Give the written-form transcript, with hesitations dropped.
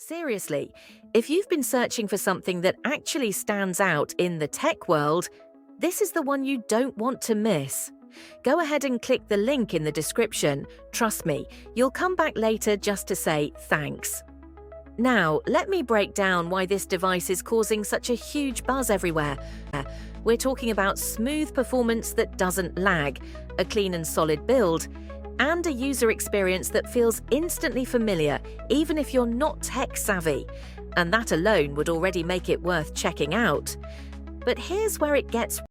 Seriously, if you've been searching for something that actually stands out in the tech world, this is the one you don't want to miss. Go ahead and click the link in the description. Trust me, you'll come back later just to say thanks. Now, let me break down why this device is causing such a huge buzz everywhere. We're talking about smooth performance that doesn't lag, a clean and solid build, and a user experience that feels instantly familiar, even if you're not tech-savvy. And that alone would already make it worth checking out. But here's where it gets